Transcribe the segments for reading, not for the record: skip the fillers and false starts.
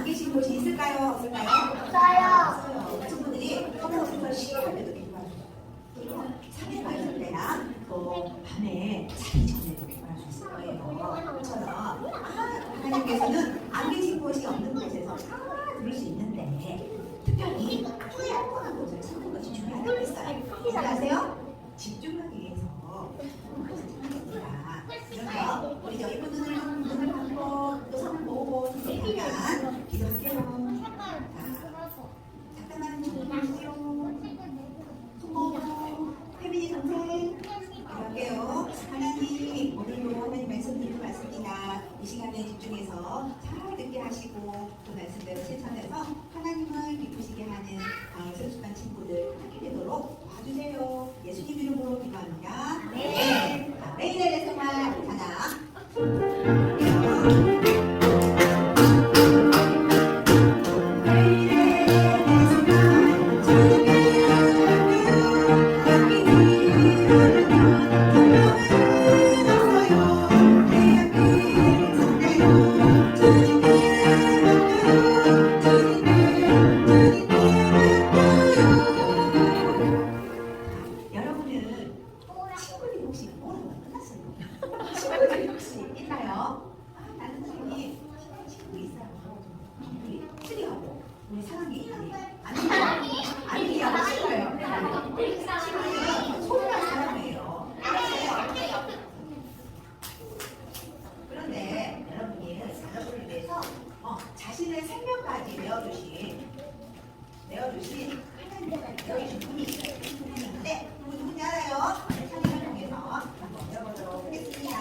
계신 곳이 있을까요? 없을까요? 없어요. 친구들이 컴퓨터 시험할 때도 기뻐하죠. 그리고 사회가 있을 때나 또 밤에 자기 전에도 기뻐할 수 있을 거예요. 저처럼 하나님께서는 안 계신 곳이 없는 곳에서 다 들을 수 있는데 특별히 후회할 뻔한 곳을 찾는 것이 중요하다고 했어요. 안녕하세요? 집중하기 위해서 그것을 찾습니다. 그래서 우리 저희 눈을 감고 또 손을 모으고 잠깐 기도할게요. 잠깐만 기도할게요. 손 모으고 혜민이 동생 기도할게요. 하나님 오늘도 하나님 말씀 듣고 말씀이나 이 시간에 집중해서 잘 듣게 하시고 그 말씀대로 실천해서 하나님을 기쁘시게 하는 성숙한 친구들 하게 되도록 봐주세요. 예수님 이름으로 기도합니다. 네. 레이넬의 생활 하나. 자신의 생명까지 내어주신 하나님께서 내어주신 분이 있어요. 분인데 누군지 알아요? 찬양을 통해서 한번 배워보도록 하겠습니다.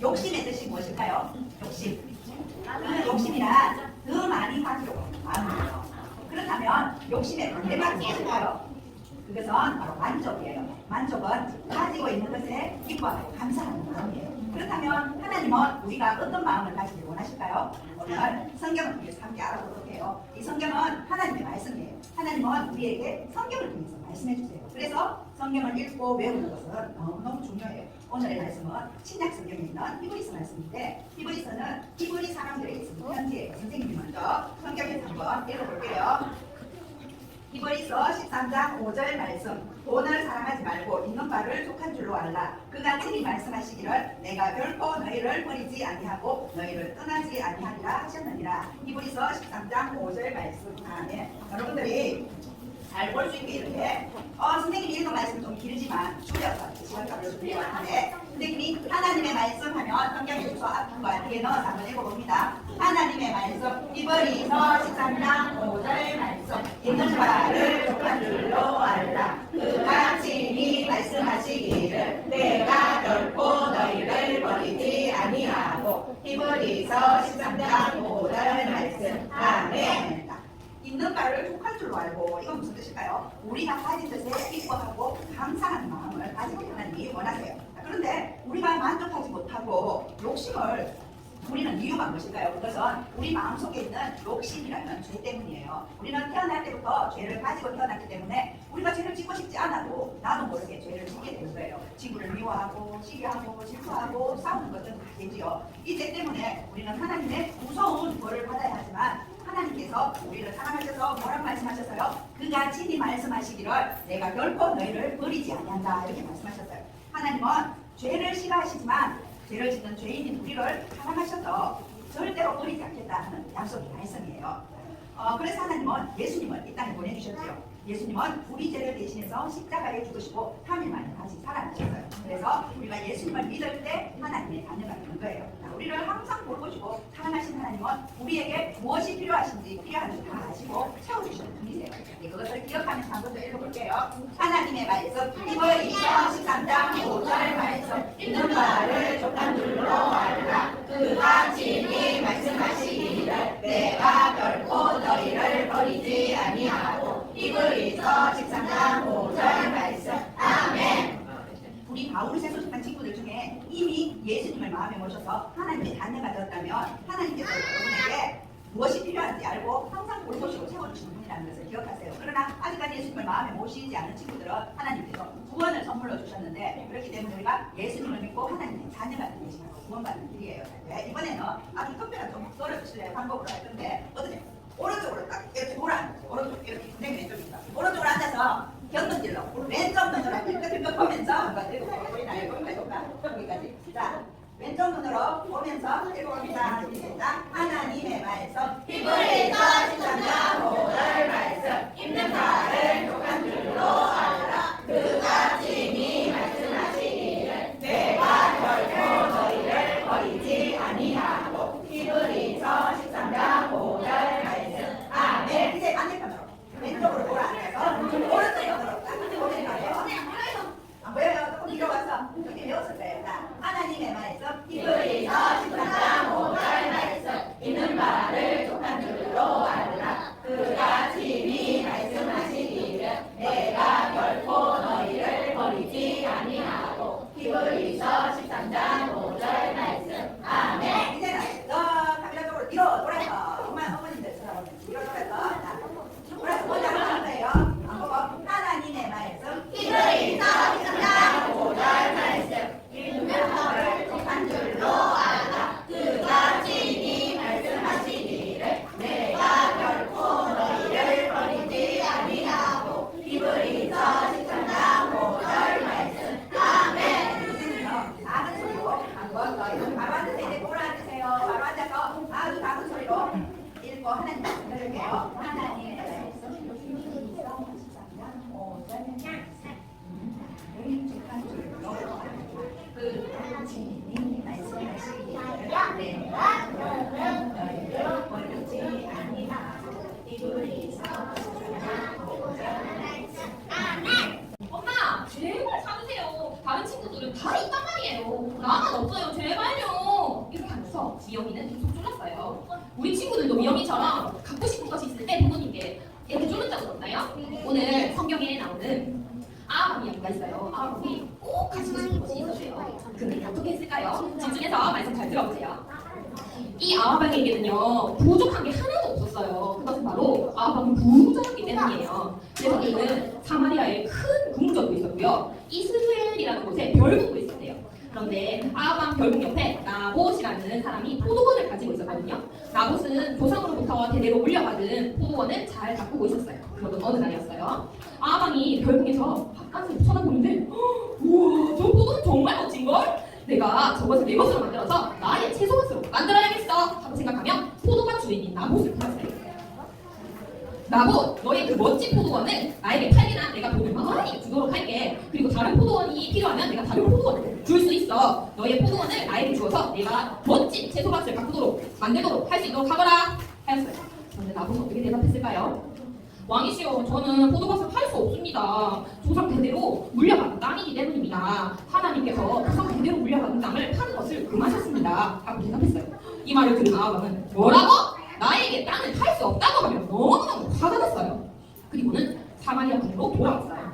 욕심의 뜻이 무엇일까요? 욕심이란 더 많이 가지려고 하는 마음이에요. 그렇다면 욕심의 반대말은 무엇일까요? 그것은 바로 만족이에요. 만족은 가지고 있는 것에 기뻐하고 감사하는 마음이에요. 그렇다면 하나님은 우리가 어떤 마음을 가지길 원하실까요? 오늘 성경을 통해서 함께 알아보도록 해요. 이 성경은 하나님의 말씀이에요. 하나님은 우리에게 성경을 통해서 말씀해 주세요. 그래서 성경을 읽고 외우는 것은 너무너무 중요해요. 오늘의 말씀은 신약 성경에 있는 히브리서 말씀인데 히브리서는 히브리 사람들에게 쓴 편지예요. 선생님이 먼저 성경에서 한번 읽어볼게요. 히브리서 13장 5절 말씀. 돈을 사랑하지 말고 있는 바를 족한 줄로 알라. 그가 친히 말씀하시기를 내가 결코 너희를 버리지 아니하고 너희를 떠나지 아니하리라 하셨느니라. 히브리서 13장 5절 말씀. 다음에 여러분들이 잘 볼 수 있게 이렇게 선생님이 읽은 말씀 좀 길지만 줄여서 시간값을 준비해 왔는데 선생님이 하나님의 말씀 하면 성경에 주소 앞과 뒤에 넣어서 한번 읽어봅니다. 하나님의 말씀 히브리서 13장 5절 말씀. 있는 바를 족한 줄로 알라. 그가 친히 말씀하시기를 내가 결코 너희를 버리지 아니하고. 히브리서 13장 5절 말씀. 아멘. 있는 바를 족할 줄로 알고. 이건 무슨 뜻일까요? 우리가 가진 것에 기뻐하고 감사하는 마음을 가지게 하나님이 원하세요. 그런데 우리가 만족하지 못하고 욕심을 부리는 이유가 무엇일까요? 그것은 우리 마음속에 있는 욕심이라는 죄 때문이에요. 우리는 태어날 때부터 죄를 가지고 태어났기 때문에 우리가 죄를 짓고 싶지 않아도 나도 모르게 죄를 짓게 되는 거예요. 친구를 미워하고 시기하고 질투하고 싸우는 것은 다 되지요. 이 죄 때문에 우리는 하나님의 무서운 벌을 받아야 하지만 하나님께서 우리를 사랑하셔서 뭐라고 말씀하셨어요? 그가 친히 말씀하시기를 내가 결코 너희를 버리지 아니한다 이렇게 말씀하셨어요. 하나님은 죄를 싫어하시지만 죄를 짓는 죄인인 우리를 사랑하셔서 절대로 버리지 않겠다는 약속의 말씀이에요. 그래서 하나님은 예수님을 이 땅에 보내주셨죠. 예수님은 우리 죄를 대신해서 십자가에 죽으시고 3일 만에 다시 살아나셨어요. 그래서 우리가 예수님을 믿을 때 하나님의 자녀가 되는 거예요. 우리를 항상 돌보시고 사랑하신 하나님은 우리에게 무엇이 필요하신지 필요한지 다 아시고 채워주시는 해볼게요. 하나님의 말씀 히브리서 13장 5절 말씀 있는 바를 족간들로 알라. 그가 친히 말씀하시기를 내가 결코 너희를 버리지 아니하고. 히브리서 13장 5절 말씀. 아멘. 우리 바울이 세속한 친구들 중에 이미 예수님을 마음에 모셔서 하나님의 자녀가 되었다면 하나님께서 여러분에게 무엇이 필요한지 알고 항상 돌보시고 채워주시는 분이라는 것을 기억하세요. 그러나 아직까지 예수님을 마음에 모시지 않은 친구들은 하나님께서 구원을 선물로 주셨는데, 그렇기 때문에 우리가 예수님을 믿고 하나님의 자녀가 되시고 구원받는 길이에요. 네, 이번에는 아주 특별한 좀 떨어주실 방법으로 할 건데, 어떠세요? 오른쪽으로 딱 이렇게 돌아, 오른쪽 이렇게 내 왼쪽입니다. 오른쪽으로 앉아서 견눈질로 왼쪽 눈으로 힐끗힐끗 보면서 한번 읽어보이나요? 여기까지. 자, 왼쪽 눈으로 보면서 읽어봅니다. 시작. 하나님의 말씀 히브리서 13장 5절 말씀 있는 바를 족간들로 알라. 그가 친히 말씀하시기를 내가 결코 너희를 버리지 아니하고. 히브리서 13장 5절 말씀. 아멘. 이제 반대편으로 왼쪽으로 돌아앉아서 오른쪽 눈으로 딱 보면서요. 안 보여요? 조금 뒤로 와서 이렇게 배웠을 거예요. 자, 하나님의 말씀 히브리서 13장 5절 말씀 있는 바를 족간들로 알라. 그가 친히 말씀하시기를 내가 결코 너희를 버리지 아니하고. 히브리서 13장 5절 말씀. 아멘. 이제는 카메라 쪽으로 뒤로 돌아서 정말 어머님들 쳐다보면 뒤로 돌아서 돌아서 먼저 하는 거예요. 안 보고 하나님의 말씀 히브리서 13장 5절 말씀 있는 바를 족한 줄로 알라. 그가 친히 말씀하시기를 내가 결코 너희를 버리지 아니하고. 히브리서 13장 5절 말씀. 아멘. 이제는요 작은 소리로 한번 더 바로 앉으세요. 이제 돌아앉으세요. 바로 앉아서 아주 작은 소리로 읽고 하나님 말씀 들을게요. 하나님의 말씀 히브리서 13장 5절 그 친히 말씀하시기를 내가 너희를 버리지 아니하고. 히브리서 13장 5절 말씀. 아멘. 엄마, 제발 참으세요. 다른 친구들은 다 있단 말이에요. 나만 없어요. 제발요. 이렇게 하면서 미영이는 계속 쫄랐어요. 우리 친구들도 미영이처럼 갖고 싶은 것이 있을 때 부모님께 이렇게 쫄른 적은 없나요? 오늘 성경에 나오는 아합이가 있어요. 아합이 꼭 가지고 싶은 것이 있었대요. 근데 어떻게 했을까요? 집중해서 말씀 잘 들어보세요. 이 아합에게는요 부족한 게 하나도 없었어요. 그것은 바로 아합은 부자였기 때문이에요. 그래서 그는 사마리아에 큰 궁전도 있었고요, 이스라엘이라는 곳에 별궁도 있었대요. 그런데 아합 별궁 옆에 나봇이라는 사람이 포도원을 가지고 있었거든요. 나봇은 조상으로부터 대대로 물려받은 포도원을 잘 가꾸고 있었어요. 그러던 어느 날이었어요. 아합이 별궁에서 바깥을 쳐다보는데 우와, 저 포도는 정말 멋진걸? 내가 저것을 내 것으로 만들어서 나의 채소밭으로 만들어야겠어 하고 생각하며 포도밭 주인인 나봇을 불렀어요. 나봇, 너의 그 멋진 포도원을 나에게 팔기나 내가 돈을 많이 주도록 할게. 그리고 다른 포도원이 필요하면 내가 다른 포도원을 줄 수 있어. 너의 포도원을 나에게 주어서 내가 멋진 채소밭을 가꾸도록 만들도록 할 수 있도록 하거라 하였어요. 그런데 나봇은 어떻게 대답했을까요? 왕이시여, 저는 포도밭을 팔 수 없습니다. 조상 대대로 물려받은 땅이기 때문입니다. 하나님께서 조상 대대로 물려받은 땅을 파는 것을 금하셨습니다 하고 대답했어요. 이 말을 들은 아합은 뭐라고? 나에게 땅을 팔 수 없다고 하며 너무너무 화가 났어요. 그리고는 사마리아 군으로 돌아왔어요.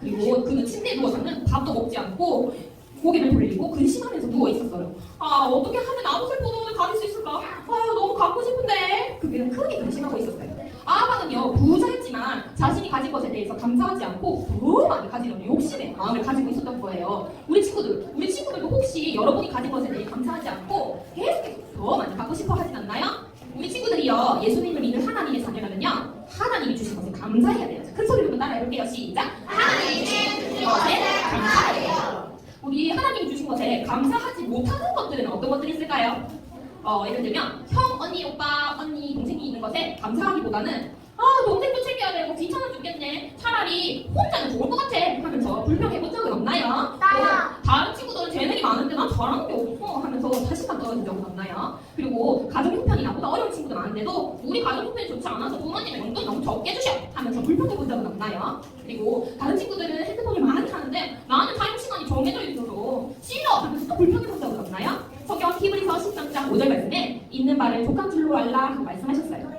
그리고 그는 침대에 누워서는 밥도 먹지 않고 고개를 돌리고 근심하면서 누워 있었어요. 아, 어떻게 하면 나봇의 포도원을 가질 수 있을까? 아, 너무 갖고 싶은데. 그는 크게 근심하고 있었어요. 아합은요 부자였지만 자신이 가진 것에 대해서 감사하지 않고 더 많이 가지려는 욕심의 마음을 가지고 있었던 거예요. 우리 친구들도 혹시 여러분이 가진 것에 대해 감사하지 않고 계속 더 많이 갖고 싶어 하진 않나요? 우리 친구들이요 예수님을 믿는 하나님의 자녀라면요 하나님이 주신 것에 감사해야 돼요. 큰 소리로 좀 따라해볼게요. 시작. 하나님이 주신 것에 감사해요. 우리 하나님이 주신 것에 감사하지 못하는 것들은 어떤 것들이 있을까요? 예를 들면 형, 언니, 오빠, 언니, 동생이 있는 것에 감사하기보다는 동생도 챙겨야 되고 귀찮아 죽겠네, 차라리 혼자는 좋을 것 같아 하면서 불평해본 적은 없나요? 나요. 다른 친구들은 재능이 많은데 난 잘하는 게 없어 하면서 자신감 떨어진 적은 없나요? 그리고 가정 형편이 나보다 어려운 친구도 많은데도 우리 가정 형편이 좋지 않아서 부모님의 용돈이 너무 적게 주셔 하면서 불평해 본 적은 없나요? 그리고 다른 친구들은 핸드폰을 많이 하는데 나는 사용 시간이 정해져 있어서 싫어 하면서 또 불평해 본 적은 없나요? 성경 히브리서 13장 5절 말씀에 있는 바를 족한 줄로 알라 하고 말씀하셨어요.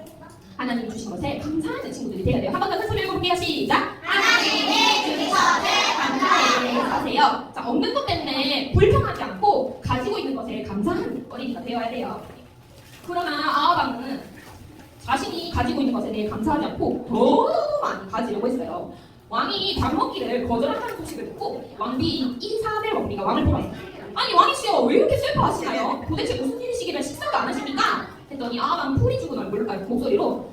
하나님 주신 것에 감사하는 친구들이 돼야 돼요. 한 번 더 큰 소리 읽어볼게요. 시작! 하나님의 주신 것에 감사해 하세요. 자, 없는 것 때문에 불평하지 않고 가지고 있는 것에 감사하는 어린이가 되어야 돼요. 그러나 아하방은 자신이 가지고 있는 것에 대해 감사하지 않고 더 많이 가지려고 했어요. 왕이 밥 먹기를 거절한다는 소식을 듣고 왕비인 이사벨 왕비가 왕을 보았어요. 아니 왕이시여 왜 이렇게 슬퍼하시나요? 도대체 무슨 일이시기를 식사도 안 하십니까? 했더니 아하방 풀이 죽은 목소리로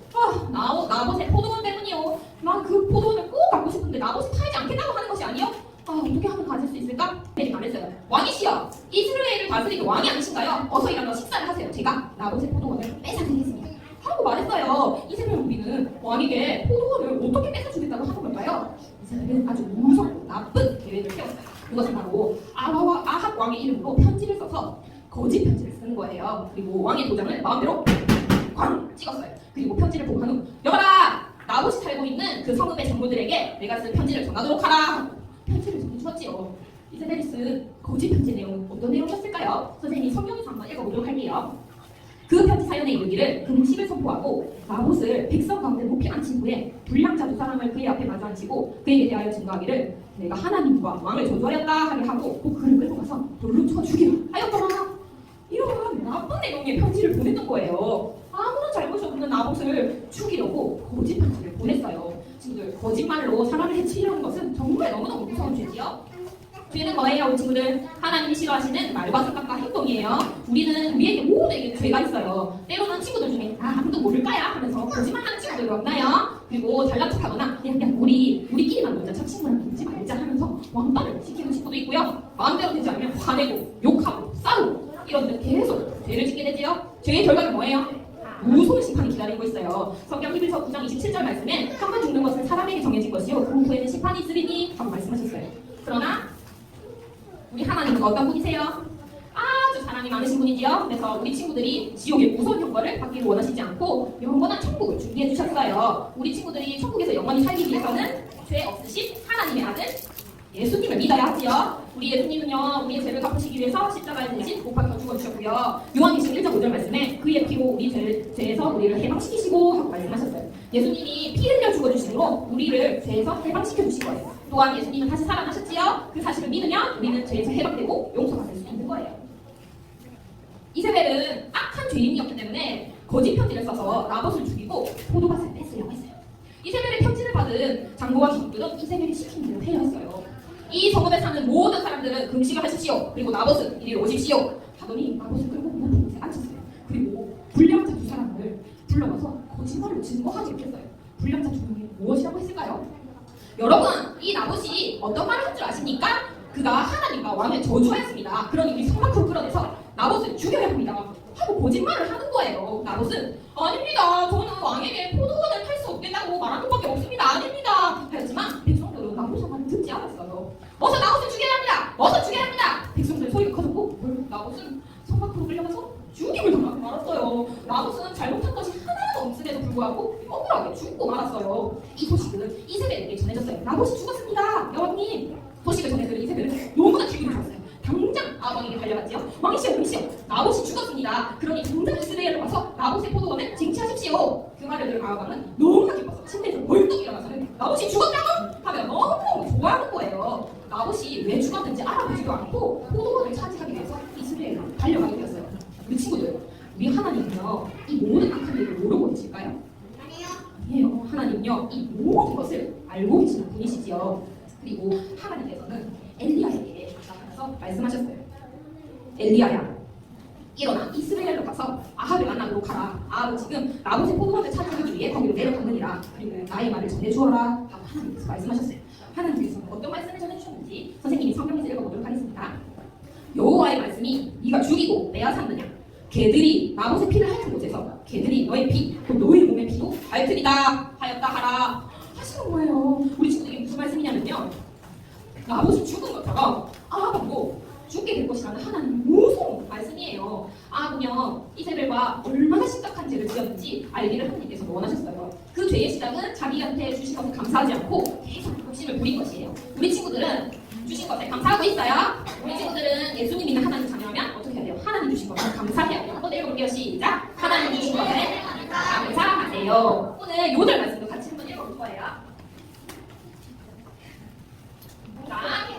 나봇의 포도원 때문이요. 난 그 포도원을 꼭 갖고 싶은데 나봇이 팔지 않겠다고 하는 것이 아니요? 어떻게 하면 가질 수 있을까? 네, 말했어요. 왕이시여 이스라엘을 다스리는 왕이 아니신가요? 어서 일어나 식사를 하세요. 제가 나봇의 포도원을 뺏어드리겠습니다. 하고 말했어요. 이스라엘 왕비는 왕에게 포도원을 어떻게 뺏어주겠다고 하는 걸까요? 이스라엘은 아주 무섭고 나쁜 계획을 세웠어요. 그것은 바로 아합 왕의 이름으로 편지를 써서 거짓 편지를 쓰는 거예요. 그리고 왕의 도장을 마음대로 꽝 찍었어요. 그리고 편지를 보고 한 후 여봐라! 나봇이 살고 있는 그 성읍의 장로들에게 내가 쓴 편지를 전하도록 하라! 편지를 전해주었지요. 이스라엘이 쓴 거짓 편지 내용은 어떤 내용이었을까요? 선생님이 성경에서 한번 읽어보도록 할게요. 그 편지 사연에 이르기를 금식을 선포하고 나봇을 백성 가운데 높이 앉힌 후에 불량자 두 사람을 그의 앞에 마주 앉히고 그에게 대하여 증거하기를 내가 하나님과 왕을 저주하였다 하게 하고 꼭 그를 끌고 가서 돌로 쳐 죽이라 하였더라. 이런 나쁜 내용의 편지를 보냈던 거예요. 아무런 잘못이 없는 나봇을 죽이려고 거짓 편지를 보냈어요. 친구들, 거짓말로 사람을 해치려는 것은 정말 너무너무 무서운 죄지요. 죄는 뭐예요, 우리 친구들? 하나님이 싫어하시는 말과 생각과 행동이에요. 우리에게 모두에게 죄가 있어요. 때로는 친구들 중에 아무도 모를까야 하면서 거짓말하는 친구들이 없나요? 그리고 잘난 척하거나 그냥 우리끼리만 놀자, 저 친구랑 놀지 말자 하면서 왕따를 시키는 친구도 있고요. 마음대로 되지 않으면 화내고 욕하고 싸우고 이런 데 계속 죄를 짓게 되지요. 죄의 결과는 뭐예요? 무서운 심판이 기다리고 있어요. 성경 히브리서 9장 27절 말씀에 한 번 죽는 것은 사람에게 정해진 것이요 그 후에는 심판이 있으리니 하고 말씀하셨어요. 그러나 우리 하나님은 어떤 분이세요? 아주 사랑이 많으신 분이지요. 그래서 우리 친구들이 지옥의 무서운 형벌을 받기를 원하시지 않고 영원한 천국을 준비해 주셨어요. 우리 친구들이 천국에서 영원히 살기 위해서는 죄 없으신 하나님의 아들 예수님을 믿어야 하지요. 우리 예수님은요 우리의 죄를 갚으시기 위해서 십자가에 대신 못 박혀 죽어주셨고요. 요한계시록 1장 5절 말씀에 그의 피로 우리 죄에서 우리를 해방시키시고 하고 말씀하셨어요. 예수님이 피 흘려 죽어주심으로 우리를 죄에서 해방시켜 주신 거예요. 또한 예수님은 다시 살아나셨지요. 그 사실을 믿으면 우리는 죄에서 해방되고 용서받을 수 있는 거예요. 이세벨은 악한 죄인이었기 때문에 거짓 편지를 써서 나봇을 죽이고 포도밭을 뺏으려고 했어요. 이세벨의 편지를 받은 장로와 귀족들은 이세벨이 시킨 대로 해였어요. 이 성읍에 사는 모든 사람들은 금식을 하십시오. 그리고 나봇은 이리로 오십시오. 하더니 나봇을 끌고 높은 곳에 앉혔어요. 그리고 불량자 두 사람을 불러와서 거짓말로 증거하지 못했어요. 불량자 두 명이 무엇이라고 했을까요? 여러분, 이 나봇이 어떤 말을 할 줄 아십니까? 그가 하나님과 왕을 저주하였습니다. 그러니 우리 성막으로 끌어내서 나봇을 죽여야 합니다. 하고 거짓말을 하는 거예요. 나봇은 아닙니다. 저는 왕에게 포도원을 팔 수 없겠다고 말한 것밖에 없습니다. 아닙니다. 하였지만 백성들은 나봇의 말을 듣지 않았어요. 어서 나봇을 죽여야 합니다. 어서 죽여야 합니다. 백성들 소리가 커졌고 나봇은 성막으로 끌려가서 죽임을 당하고 말았어요. 나봇은 잘못한 것이 하나도 없음에도 불구하고 억울하게 죽고 말았어요. 이 소식은 이세벨에게 전해졌어요. 나봇이 죽었습니다. 여왕님. 소식을 전해들은 이세벨은 너무나 기분이 좋았어요. 당장 아왕에게 달려갔지요. 왕이시여 나봇이 죽었습니다. 그러니 당장 이스라엘로 와서 나봇의 포도원을 쟁취하십시오. 그 말을 들은 아왕은 너무나 기뻐서 침대에서 벌떡 일어나서는 나봇이 죽었다고 하면 너무너무 좋아하는 거예요. 나봇이 왜 죽었는지 알아보지도 않고 포도원을 차지하기 위해서 이스라엘로 달려가게 되었어요. 우리 친구들, 우리 하나님은요 이 모든 악한 일을 모르고 계실까요? 아니에요. 하나님은요 이 모든 것을 알고 계시는 분이시지요. 그리고 하나님께서는 엘리야에게 나타나서 말씀하셨어요. 엘리야야, 일어나 이스라엘로 가서 아합을 만나도록 하라. 아합은 지금 나봇의 포도원을 차지하기 위해 거기로 내려갔느니라. 그리고 나의 말을 전해주어라 하고 하나님께서 말씀하셨어요. 하나님께서는 어떤 말씀을 전해주셨는지 선생님이 성경에서 읽어보도록 하겠습니다. 여호와의 말씀이 네가 죽이고 빼앗았느냐? 개들이 나봇의 피를 핥은 곳에서 개들이 너의 피, 또 너의 몸의 피도 핥으리다 하였다 하라 하시는 거예요. 우리 친구들이 무슨 말씀이냐면요, 나봇이 죽은 것처럼 아합도 죽게 될 것이라는 하나님 무서운 말씀이에요. 아합은요 이세벨과 얼마나 심각한 죄를 지었는지 알기를 하나님께서 원하셨어요. 그 죄의 시작은 자기한테 주신 것을 감사하지 않고 계속 욕심을 부린 것이에요. 우리 친구들은 주신 것에 감사하고 있어요. 우리 친구들은 예수님 믿는 하나님 자녀라면 어떻게 해야 돼요? 하나님 주신 것에 감사해야 돼요. 한번 읽어볼게요. 시작. 하나님 주신 것에 감사하세요. 오늘 요절 말씀도 같이 한번 읽어볼 거예요. 자,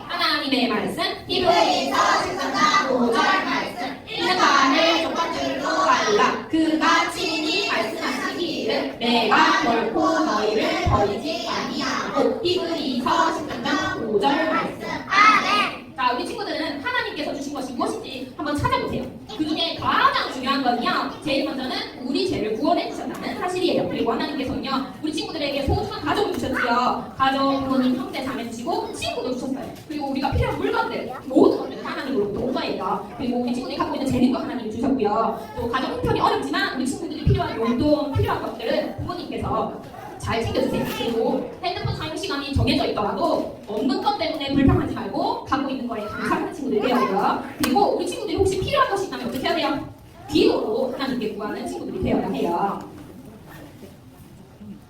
하나님의 말씀 히브리서 13장 5절 말씀 읽는 바를 족박줄로 알라. 그가 친히 말씀하시기를 내가 결코 너희를 버리지 아니하고. 히브리서 13장 5절 말씀. 아멘. 자, 우리 친구들은 하나님께서 주신 것이 무엇인지 한번 찾아보세요. 그 중에 가장 중요한 건요, 제일 먼저는 우리 죄를 구원해 주셨다는 사실이에요. 그리고 하나님께서는요, 우리 친구들에게 소중한 가족을 주셨지요. 가족, 부모님, 형제, 자매 주시고 친구도 주셨어요. 그리고 우리가 필요한 물건들 모든 것들은 하나님으로부터 온 거예요. 그리고 우리 친구들이 갖고 있는 재능도 하나님이 주셨고요. 또 가정 형편이 어렵지만 우리 친구들이 필요한 용돈, 필요한 것들은 부모님께서 잘 챙겨주세요. 그리고 핸드폰 사용 시간이 정해져 있더라도 없는 것 때문에 불평하지 말고 갖고 있는 거에 감사하는 친구들이 되어야 돼요. 그리고 우리 친구들이 혹시 필요한 것이 있다면 어떻게 해야 돼요? 기도로 하나님께 구하는 친구들이 되어야 해요.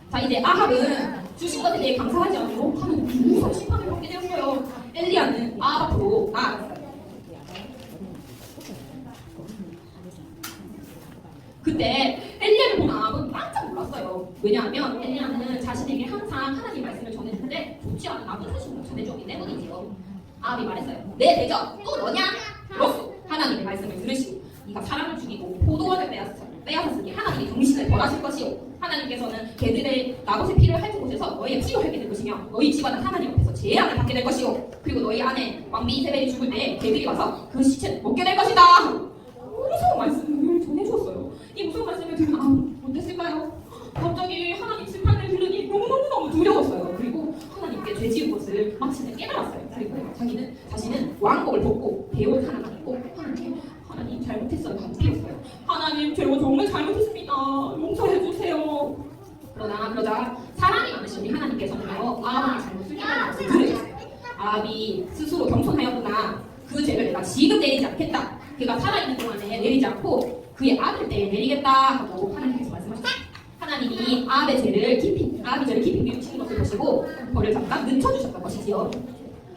자, 이제 아합은 주신 것에 대해 감사하지 않고 하는 무서운 심판을 받게 되었어요. 엘리야는 아합 앞으로 나아갔어요. 그때 엘리야를 본 아합은 깜짝 놀랐어요. 왜냐하면 엘리야는 자신에게 항상 하나님 말씀을 전해주는데 좋지 않은 나쁜 소식을 전해주었기 때문이지요. 아합이 말했어요. 내 대적 또 너냐? 그렇소. 하나님의 말씀을 들으시고 네가 사람을 죽이고 포도원을 빼앗았으니 하나님이 당신을 벌하실 것이요. 하나님께서는 개들의 나봇의 피를 핥은 곳에서 너희의 피로 핥게 될 것이며 너희 집안은 하나님 앞에서 재앙을 받게 될 것이요. 그리고 너희 아내 왕비 이세벨이 죽을 때 개들이 와서 그 시체를 먹게 될 것이다. 무서운 말씀을 전해주었어요. 이 무서운 말씀을 들으면 어땠을까요? 갑자기 하나님 심판을 들으니 너무너무 두려웠어요. 그리고 하나님께 죄 지은 것을 마침내 깨달았어요. 그리고 자신은 왕복을 벗고 배옷 하나만 입고 하나님 잘못했어요. 감기였어요. 하나님 제가 정말 잘못했습니다. 용서해 주세요. 그러자 사랑이 많으신 우리 하나님께서는요, 아합의 잘못을 깨달은 것을 들으셨어요. 아합이 스스로 겸손하였구나. 그 죄를 내가 지금 내리지 않겠다. 그가 살아있는 동안에 내리지 않고 그의 아들 때에 내리겠다 하고 하나님께서 말씀하셨어요. 하나님이 아합의 죄를 깊이 뉘우치는 것을 보시고 벌을 잠깐 늦춰주셨던 것이지요.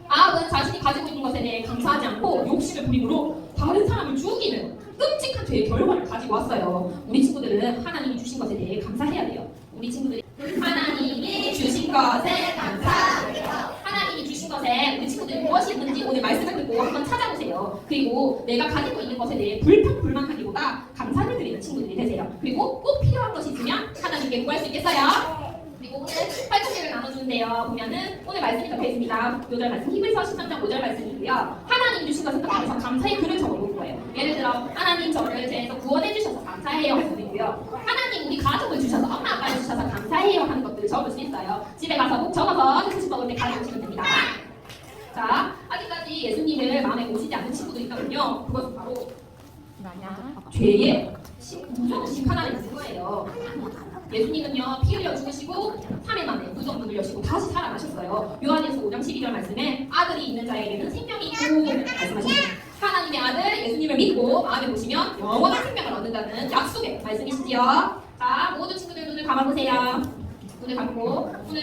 아합은 자신이 가지고 있는 것에 대해 감사하지 않고 욕심을 부림으로 다른 사람을 죽이는 끔찍한 죄의 결과를 가지고 왔어요. 우리 친구들은 하나님이 주신 것에 대해 감사해야 돼요. 우리 친구들이 하나님이 주신 것에 감사해요. 하나님이 주신 것에 우리 친구들이 무엇이 있는지 오늘 말씀을 듣고 한번 찾아보세요. 그리고 내가 가지고 있는 것에 대해 불평불만하기보다 감사를 드리는 친구들이 되세요. 그리고 꼭 필요한 것이 있으면 하나님께 구할 수 있겠어요. 그리고 오늘 활동지를 나눠주는데요. 보면은 오늘 말씀이 적혀 있습니다. 5절 말씀, 히브리서 13장 5절 말씀이고요. 하나님 주신 것을 생각하면서 감사의 글을 적어놓은 거예요. 예를 들어 하나님 저를 죄에서 구원해 주셔서 감사해요 할 수도 있고요. 하나님 우리 가족을 주셔서 엄마 아빠를 주셔서 감사해요 하는 것들을 적을 수 있어요. 집에 가서 꼭 적어서 해주실 먹을 때 가져오시면 됩니다. 자, 아직까지 예수님을 마음에 모시지 않는 친구도 있다면요. 그것은 바로 죄의 무서운 심판하는 있는 거예요. 예수님은요, 피 흘려 죽으시고 3일 만에 구정문을 여시고 다시 살아나셨어요. 요한일서 5장 12절 말씀에 아들이 있는 자에게는 생명이 있고 말씀하셨어요. 하나님의 아들 예수님을 믿고 마음에 보시면 영원한 생명을 얻는다는 약속의 말씀이시지요. 자, 모든 친구들 눈을 감아보세요. 눈을 감고 오늘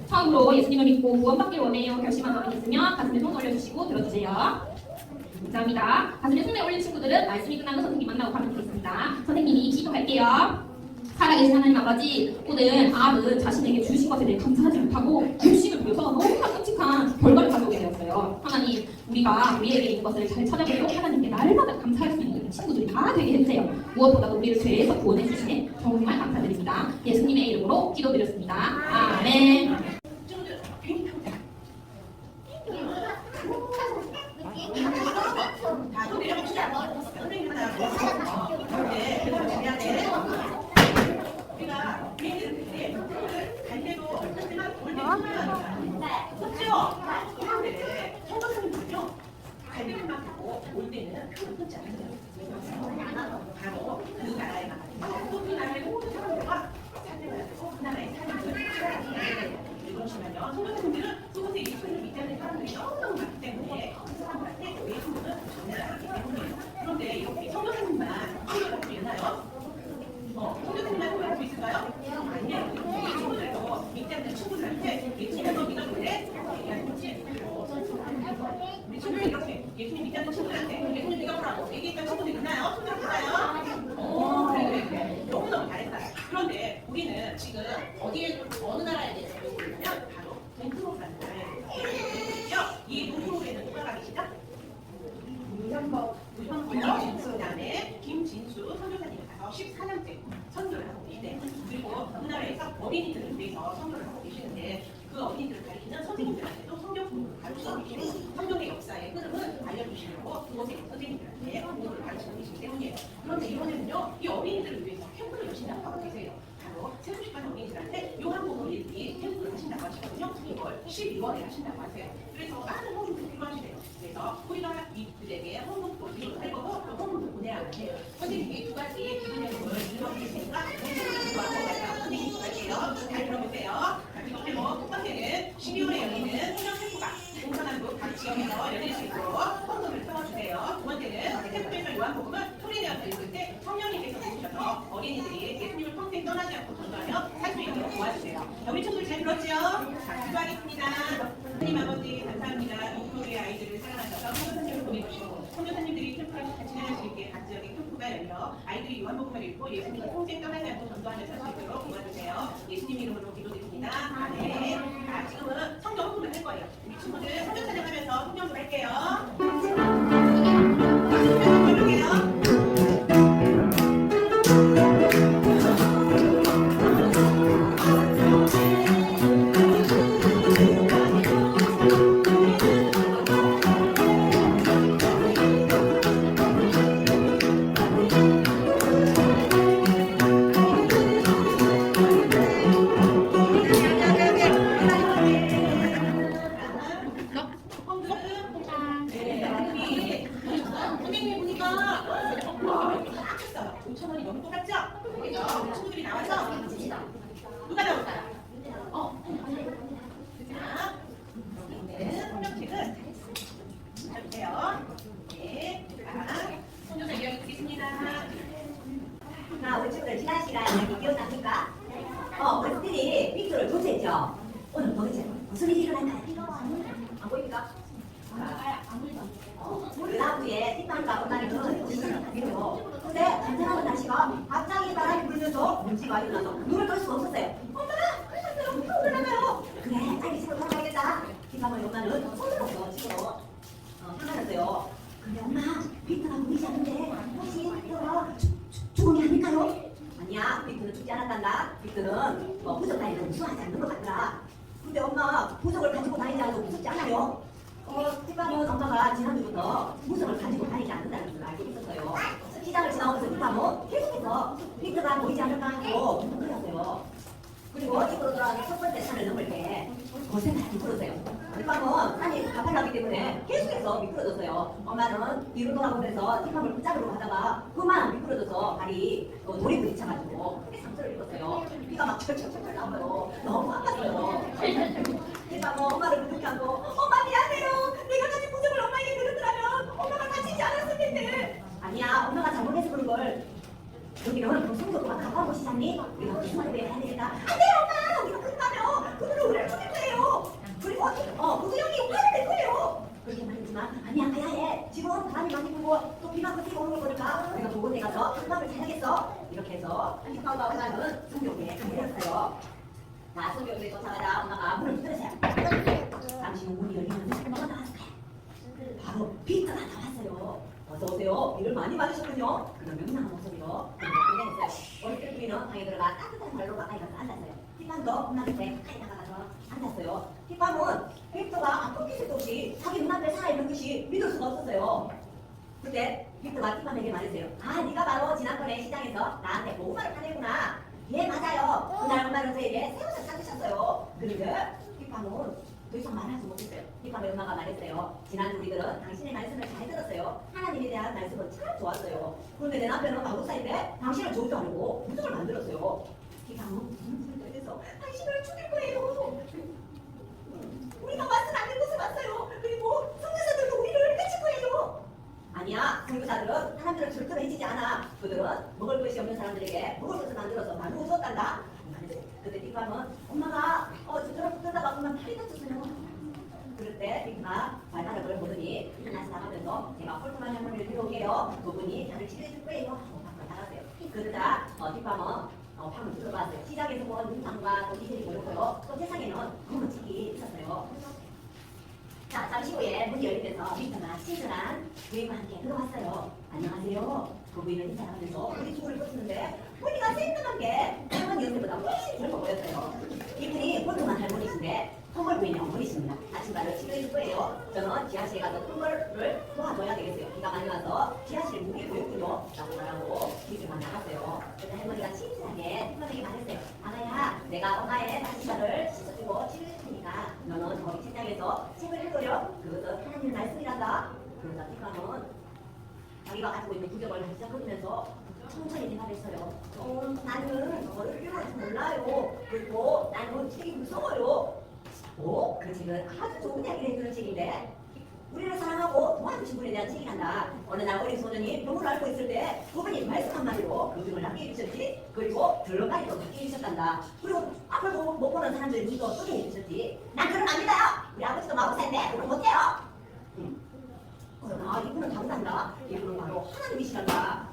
처음으로 예수님을 믿고 구원받기를 원해요 결심한 사람이 있으면 가슴에 손 올려주시고 들어주세요. 감사합니다. 가슴에 손을 올린 친구들은 말씀이 끝나면 선생님 만나고 가면 되겠습니다. 선생님이 기도할게요. 살아계신 하나님 아버지, 오늘 아합은 자신에게 주신 것에 대해 감사하지 못하고 욕심을 부려서 너무나 끔찍한 결과를 가져오게 되었어요. 하나님, 우리가 우리에게 있는 것을 잘 찾아보고 하나님께 날마다 감사할 수 있는 친구들이 다 되게 해주세요. 무엇보다도 우리를 죄에서 구원해 주시니 정말 감사드립니다. 예수님의 이름으로 기도드렸습니다. 아멘. 바로 그 나라에 그 나라의 모든 사람들과 하나의 삶을 살아야 돼. 그리고 이야기의 흐름을 알려주시려고 그곳에 있는 선생님들한테 공부를 가르치고 계시기 때문이에요. 그런데 이번에는요, 이 어린이들을 위해서 캠프를 여신다고 하고 계세요. 바로 세부식반 어린이들한테 요한 부모님이 캠프를 하신다고 하시거든요. 이걸 12월에 하신다고 하세요. 그래서 많은 호응도 필요하시대요. 그래서 우리가 이들에게 호응도 기도를 할 거고 또 호응도 보내야 해요. 선생님이 두 가지 기본 내용을 읽어드릴 테니까 선생님이 할게요. 잘 들어보세요. 자, 기본 제목 첫 번째는 12월에 열리는 소년 캠프가 동서남북 각 지역에서 열릴 수 있도록 헌금을 세워주세요. 두 번째는 캠프에서 요한복음을 소리내어서 읽을 때 성령님께서 보셔서 어린이들이 예수님을 평생 떠나지 않고 전도하며 살 수 있도록 도와주세요. 우리 친구들 잘 들었죠? 자, 기도하겠습니다. 하나님 아버지 감사합니다. 우리 아이들을 사랑하셔서 선교사님을 보내주시고 선교사님들이 캠프를 같이 진행할 수 있게 각 지역에 캠프가 열려 아이들이 요한복음을 읽고 예수님을 평생 떠나지 않고 전도하며 살 수 있도록 도와주세요. 예수님 이름으로 기도드립니다. 아멘. 자, 지금은 성경 헌금을 할 거예요. 우리 친구들 성경 찬양하면서 성경을 할게요. 성경 부르게요. 선생님이 보니까 5,000원이 너무 똑같죠? 그래서 우리 친구들이 나와서 누가 나올까요? 자, 여기는 성경책은 잘 보세요. 네, 자, 성경책 이야기 듣겠습니다. 자, 우리 친구들 지난 시간 이야기 기억납니까? 어린이들이 빅토를 조사했죠. 오늘 도대체 무슨 일이 일어날까요? 안 보입니까? 그 다음 주에 뒷방과 엄마는 그리고 근데 잔잔한 날씨가 갑자기 바람이 불면서 문지가 일어나서 눈을 뜰 수가 없었어요. 엄마! 그래서 빅토 올라가요. 그래, 빨리 집으로 돌아가야겠다. 뒷방의 엄마는 손으로 집으로 향하셨어요. 근데 엄마, 빅토가 보이지 않는데 혹시 빅토가 죽은 게 아닐까요? 아니야, 빅토는 죽지 않았단다. 빅토는 부적 다니는 무수하지 않는 것 같더라. 근데 엄마, 부적을 가지고 다니지 않아도 무섭지 않아요? 뒷방은 엄마가 지난주부터 부적을 가지고 다니지 않는다는 걸 알고 있었어요. 시장을 지나오면서 뒷방은 계속해서 빅토가 보이지 않을까 하고 걱정했어요. 그리고 집으로 돌아와서 첫 번째 산을 넘을 때 고생을 미끄러졌어요. 뒷방은 산이 가팔라기 때문에 계속해서 미끄러졌어요. 엄마는 뒤로 돌아보면서 뒷방을 붙잡으러 가다가 그만 미끄러져서 발이 돌에 부딪혀가지고 크게 상처를 입었어요. 피가 막 철철철철 나와요. 너무 아팠어요. 뒷방은 엄마를 부둥켜 안고 엄마 미안해요. 내가 가진 부적을 엄마에게 들었더라면 엄마가 다치지 않았을 텐데. 아니야, 엄마가 잘못해서 그런 걸. 여기는 동성도가 가까운 곳이잖니? 우리가 무슨 왜 해야 되겠다. 안 돼요, 엄마! 우리가 끝나면 그들은 우리를 죽일 거예요. 그리고 그 형이 화를 낼 거예요. 그렇게 말했지만 아니야, 가야 해. 지금 바람이 많이 불고 또 비가 그치고 오는 거니까 우리가 좋은 데 가서 한밤을 자야겠어. 이렇게 해서 한식방과 엄마는 성교회에 가버렸어요. 자, 성교회에 도착하자 엄마가 문을 두드렸어요. 잠시 후 문이 열리는데 엄마가 나왔어요. 바로 빅터가 나왔어요. 어서오세요. 일을 많이 받으셨군요. 그런 명랑한 모습으로 안녕했어요. 어릴 때 부인은 방에 들어가 따뜻한 발로 가까이 가서 앉았어요. 뒷방도 엄마한테 가까이 다가가서 앉았어요. 뒷방은 빅터가 아픈 기색도 없이 자기 눈앞에 살아있는 것이 믿을 수가 없었어요. 그때 빅터가 뒷방에게 말했어요. 아, 네가 바로 지난번에 시장에서 나한테 고구마를 파내구나. 예, 맞아요. 그날 엄마는 저에게 새우젓 사주셨어요. 그런데 뒷방은 더 이상 말하지 못했어요. 뒷방에 엄마가 말했어요. 지난 우리들은 당신의 말씀을 잘 들었어요. 하나님에 대한 말씀은 참 좋았어요. 그런데 내 남편은 마구사인데 당신을 저주하려고 무속을 만들었어요. 뒷방은 무슨 소리가 돼서 당신을 죽일 거예요. 우리가 맞은 않는 곳을 왔어요. 그리고 선교사들도 우리를 해칠 거예요. 아니야, 선교사들은 사람들을 절대로 해치지 않아. 그들은 먹을 것이 없는 사람들에게 먹을 것을 만들어서 나누어 줬단다. 그때 뒷방은 엄마가 저처럼 붙들다가 보면 팔이 다쳤어요. 그럴 때 빅터가 발바닥을 보더니 하나씩 나가면서 제가 홀통한 할머니를 데려오게요. 그분이 나를 치료해줄 거예요. 하고 밖으로 나갔어요. 그러다 뒷방은 방을 들어봤어요. 시장에서 본 눈상과 또 디젤이 보였고요. 또 세상에는 검은 책이 있었어요. 자, 잠시 후에 문이 열리면서 빅터가 친절한 부인과 함께 들어왔어요. 안녕하세요. 그 부인은 인사하면서 우리 죽을 뻗었는데 보니까 생각한 게 할머니 연세보다 훨씬 젊어 보였어요. 이분이 홀통한 할머니신데 선물 부인의 어머니십니다. 아침밥을 치료해줄 거예요. 저는 지하실에 가서 선물 가서 지하실 무기 교육으로 나가라고 기술만 나갔어요. 그때 할머니가 친절하게 할머니에게 말했어요. 아가야, 내가 엄마의 다시사를 씻어주고 치료해 테니까 너는 거기 책장에서 책을 읽으려. 그것은 하나님 말씀이란다. 그러자 티파는 자기가 가지고 있는 구경을 시작하면서 천천히 대답했어요. 나는 너를 읽을 줄 몰라요. 그리고 나는 책이 무서워요. 오, 그 책은 아주 좋은 이야기를 해주는 책인데 우리를 사랑하고 도와주신 분에 대한 책이란다. 어느 날 어린 소년이 병을 앓고 있을 때 그분이 말씀 한마디로 그 병을 낫게 해주셨지. 그리고 들러까지도 낫게 해주셨단다. 그리고 앞을 못 보는 사람들의 눈도 뜨게 해주셨지. 난 그런 안 믿어요. 우리 아버지도 마법사인데 그런 못해요. 이분은 다르단다. 이분은 바로 하나님이시란다.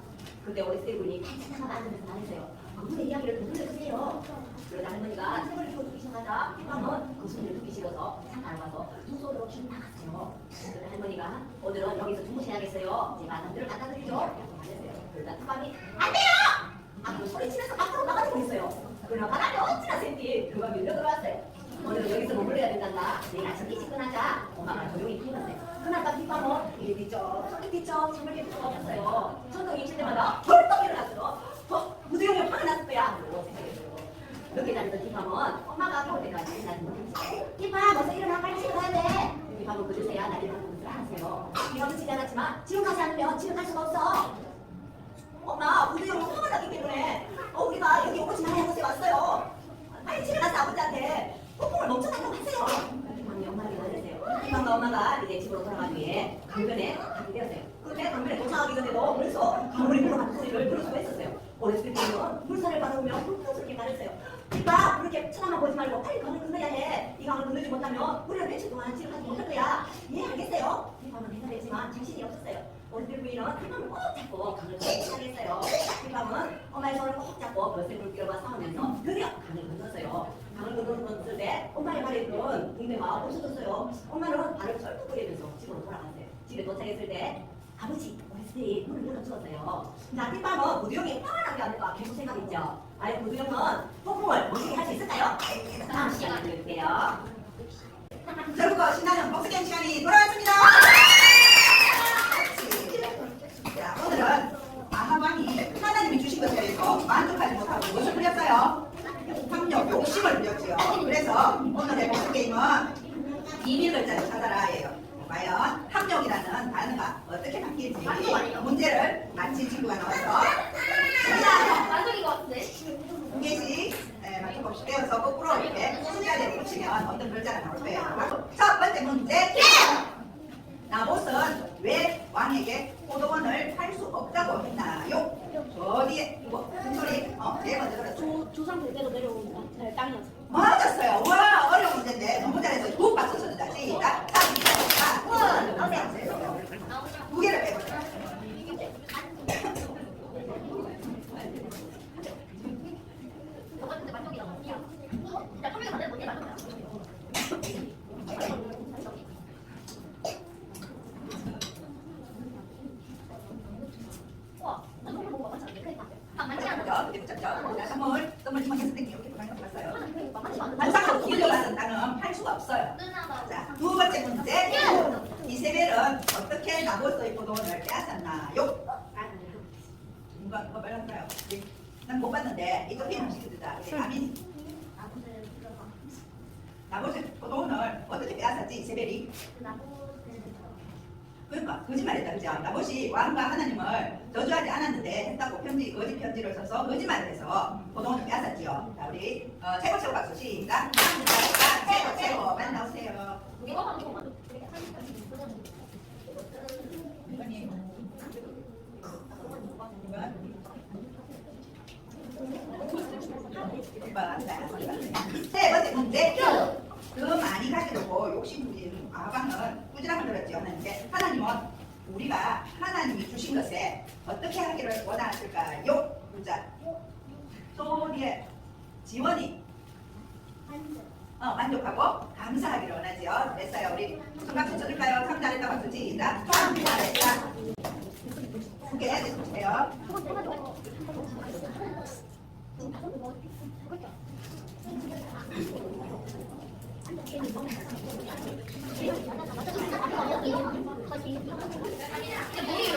그때 어린 세분이 괜찮아 앉으면서 말했어요. 그분의 이야기를 좀 들려주세요. 그러다 할머니가 책을 읽어주기 시작하자 피파는 그 소리를 듣기 싫어서 잠깐 와서 숙소로 쭉 나갔어요. 그러다 할머니가 오늘은 여기서 주무셔야겠어요. 제가 남들을 갖다 드리죠. 말했어요. 그러다 피파이 안 돼요! 그 소리치면서 밖으로 나가려고 했어요. 그러나 바람이 어찌나 셉디 그가 밀려 들어왔어요. 오늘은 여기서 머물러야 된단다. 내일 아침 일찍 떠나자. 엄마가 조용히 풀었어요. 그날따 피파는 이리 뒤쪽 저기 뒤쪽 정말 예쁘게 없었어요. 천둥이 칠 때마다 벌떡 일어났어. 무두용이 화가 났을 거야. 그러고 생각했어요. 그렇게 다니던 티파은 엄마가 아까 올 때까지 나는 못했지. 티파 벌써 일어나 빨리 집에 가야 돼. 티파는 그저새야 날이 밝고 것을 알았어요. 비가 그치지 않았지만 지금 가지 않으면 집에 갈 수가 없어. 엄마 무두용이 화가 났기 때문에 우리가 여기 오고 지나가는 곳에 왔어요. 빨리 집에 가서 아버지한테 폭풍을 멈춰달라고 하세요. 티파는 엄마에게 말했어요. 티파가 엄마가 이제 집으로 돌아가기 위해 강변에 가게 되었어요. 그런데 강변에 도착하기 전에도 벌써 강물이 흘러가는 소리를 들을 수가 있었어요. 어렸을 때는 물살을 바라보며 불편스럽게 말했어요. 이봐, 그렇게 쳐다만 보지 말고 빨리 강을 건너야 해. 이 강을 건너지 못하면 우리는 며칠 동안 집을 가지 못할 거야. 예, 알겠어요? 티파는 대답했지만 정신이 없었어요. 어렸을 부인은 티파를 꼭 잡고 강을 건너기 시작했어요. 티파는 엄마의 손을 꼭 잡고 벌새 물기와 싸우면서 드디어 강을 건넜어요. 강을 건넜을 때 엄마의 발에 있던 붕대가 없어졌어요. 엄마는 발을 쩔뚝거리면서 집으로 돌아갔어요. 집에 도착했을 때 아버지, 웨스리 문을 열어주었어요. 자, 뒷방은 무두용이 화가 나게 하는가 계속 생각했죠. 아예 무두용은 폭풍을 멋지게 할 수 있을까요? 다음 시간에 들을게요. 결국 신나는 복수경 시간이 돌아왔습니다. 자, 오늘은 아하방이 하나님이 주신 것에 대해서 만족하지 못하고 무엇을 풀렸어요? 탐욕, 욕심을 풀렸지요. 그래서 오늘의 복수 게임은 비밀글자를 찾아라예요. 과연 탐욕이라는 단어가 어떻게 바뀔지 문제를 맞힌 친구가 나와서 만족인 것 같은데? 두 개씩 맞춰봅시다. 거꾸로 이렇게 숫자대로 붙이면 어떤 글자가 나올 거예요. 첫 번째 문제. 나봇은 왜 왕에게 포도원을 팔 수 없다고 했나요? 어디에? 이거 소리. 네 번째 들었어요. 조상 대대로 내려온 땅이었어. 맞았어요. 와, 어려운 문제인데 너무 잘해서 두 박수 쳐주자. 시작. 두 개를 빼보세요. 선물 주머니에서 땡기 이렇게 많이 봤어요. 반상으로 길려가는 땅은 팔 수가 없어요. 자, 두 번째 문제. 이세벨은 어떻게 나봇의 포도원을 빼앗았나요? 이거 빨랐어요. 난 못 봤는데 이거 피해 시켜주자. 아민. 나봇의 포도원을 어떻게 빼앗았지 이세벨이? 그러니까 거짓말했다, 그죠? 나봇이 왕과 하나님을 저주하지 않았는데 했다고 거짓 편지를 써서 거짓말을 해서 포도원을 빼앗았지요. 자, 우리 최고 박수 시작. 최고 많이 나오세요. 세 번째 문제. 그 많이 가지려고 욕심부린 아방은 꾸지람을 들었지요. 하나님은 우리가 하나님이 주신 것에 어떻게 하기를 원하실까요? 자, 소리에 지원이 만족하고 감사하기를 원하지요. 됐어요. 우리 손박수 쳐줄까요? 참 잘했다 박수 시작. 참 잘했다. 두개 해주세요.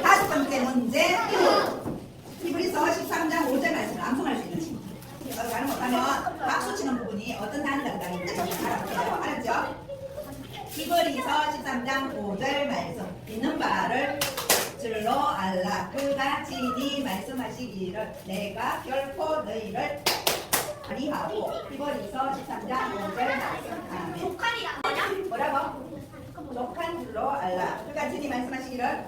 다섯 번째 네. 히브리서 13장 5절 말씀을 암송할 수 있는 친구. 말을 못하면 박수 치는 부분이 어떤 단어인지 좀 알아볼게요. 알았죠? 히브리서 13장 5절 말씀 있는 바를 줄로 알라. 그가 친히 말씀하시기를 내가 결코 너희를 아니하고. 히브리서 13장 5절 말씀. 아멘. 독한이야. 뭐냐? 뭐라고? 독한 줄로 알라. 그가 친히 말씀하시기를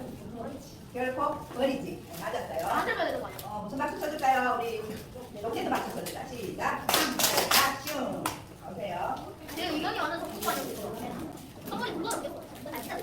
결코 버리지. 맞았어요. 맞으면 되는 거 같아. 무슨 박수 쳐줄까요? 우리 로켓 박수 쳐주자. 시작. 박수. 오세요. 내가 이경이 완전 독한 가지고 있어. 선물이 불러놓겠어. 아, 진짜.